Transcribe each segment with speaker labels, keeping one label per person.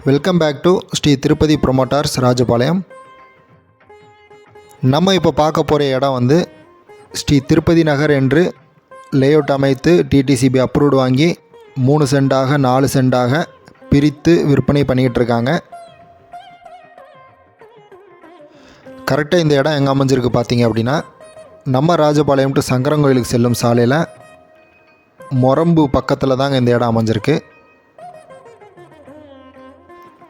Speaker 1: Welcome back to Sri Tirupati promoters Rajapalayam. நம்ம இப்போ பார்க்க போகிற இடம் வந்து ஸ்ரீ திருப்பதி நகர் என்று லேஅவுட் அமைத்து டிடிசிபி அப்ரூவ்டு வாங்கி 3 சென்டாக 4 சென்டாக பிரித்து விற்பனை பண்ணிக்கிட்டு இருக்காங்க. கரெக்டாக இந்த இடம் எங்கே அமைஞ்சிருக்கு பார்த்தீங்க அப்படின்னா, நம்ம ராஜபாளையம் டு சங்கரங்கோயிலுக்கு செல்லும் சாலையில் மொரம்பு பக்கத்தில் தாங்க இந்த இடம் அமைஞ்சிருக்கு.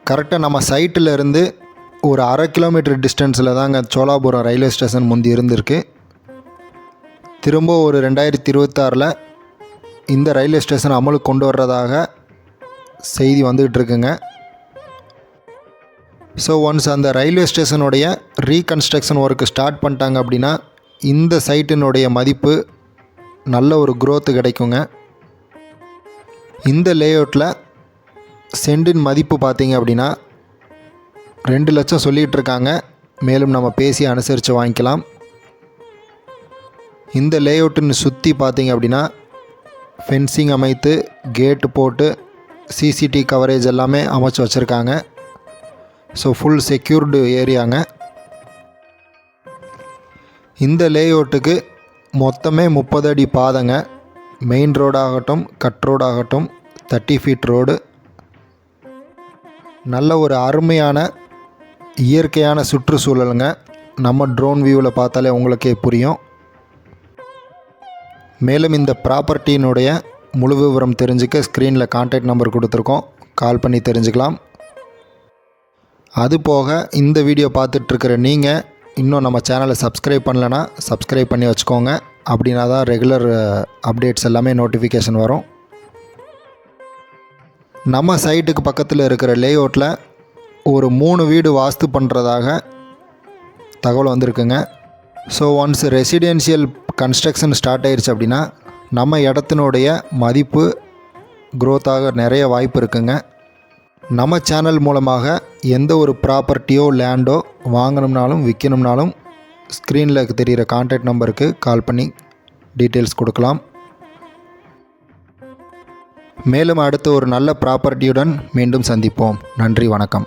Speaker 1: கரெக்டாக நம்ம சைட்டில் இருந்து ஒரு 1/2 கிலோமீட்டர் டிஸ்டன்ஸில் தாங்க சோலாபுரம் ரயில்வே ஸ்டேஷன் முந்தி இருந்திருக்கு. திரும்ப ஒரு 2026 இந்த ரயில்வே ஸ்டேஷன் அமலுக்கு கொண்டு வர்றதாக செய்தி வந்துக்கிட்டு இருக்குங்க. ஸோ ஒன்ஸ் அந்த ரயில்வே ஸ்டேஷனுடைய ரீகன்ஸ்ட்ரக்ஷன் ஒர்க்கு ஸ்டார்ட் பண்ணிட்டாங்க அப்படின்னா இந்த சைட்டினுடைய மதிப்பு நல்ல ஒரு growth கிடைக்குங்க. இந்த லேஅவுட்டில் சென்டின் மதிப்பு பார்த்தீங்க அப்படின்னா 2 லட்சம் சொல்லிகிட்டு இருக்காங்க. மேலும் நம்ம பேசி அனுசரித்து வாங்கிக்கலாம். இந்த லேஅவுட்டுன்னு சுற்றி பார்த்தீங்க அப்படின்னா ஃபென்சிங் அமைத்து கேட்டு போட்டு சிசிடிவி கவரேஜ் எல்லாமே அமைச்சு வச்சுருக்காங்க. ஸோ ஃபுல் செக்யூர்டு ஏரியாங்க. இந்த லேஅவுட்டுக்கு மொத்தமே 30 அடி பாதைங்க. மெயின் ரோடாகட்டும் கட் ரோடாகட்டும் 30 ஃபீட் ரோடு. நல்ல ஒரு அருமையான இயற்கையான சுற்றுச்சூழலுங்க. நம்ம ட்ரோன் வியூவில் பார்த்தாலே உங்களுக்கே புரியும். மேலும் இந்த ப்ராப்பர்ட்டியினுடைய முழு விவரம் தெரிஞ்சுக்க ஸ்க்ரீனில் கான்டாக்ட் நம்பர் கொடுத்துருக்கோம், கால் பண்ணி தெரிஞ்சுக்கலாம். அதுபோக இந்த வீடியோ பார்த்துட்ருக்கிற நீங்கள் இன்னும் நம்ம சேனலை சப்ஸ்கிரைப் பண்ணலைன்னா சப்ஸ்கிரைப் பண்ணி வச்சுக்கோங்க. அப்படின்னா தான் ரெகுலர் அப்டேட்ஸ் எல்லாமே நோட்டிஃபிகேஷன் வரும். நம்ம சைட்டுக்கு பக்கத்தில் இருக்கிற லேஅவுட்டில் ஒரு 3 வீடு வாஸ்து பண்ணுறதாக தகவல் வந்திருக்குங்க. So once residential construction start ஆயிடுச்சு அப்படின்னா நம்ம இடத்தினுடைய மதிப்பு growth-ஆக நிறைய வாய்ப்பு இருக்குங்க. நம்ம சேனல் மூலமாக எந்த ஒரு ப்ராப்பர்ட்டியோ லேண்டோ வாங்கணும்னாலும் விற்கணும்னாலும் ஸ்க்ரீனில் தெரிகிற கான்டாக்ட் நம்பருக்கு கால் பண்ணி டீட்டெயில்ஸ் கொடுக்கலாம். மேலும் அடுத்த ஒரு நல்ல ப்ராப்பர்ட்டியுடன் மீண்டும் சந்திப்போம். நன்றி, வணக்கம்.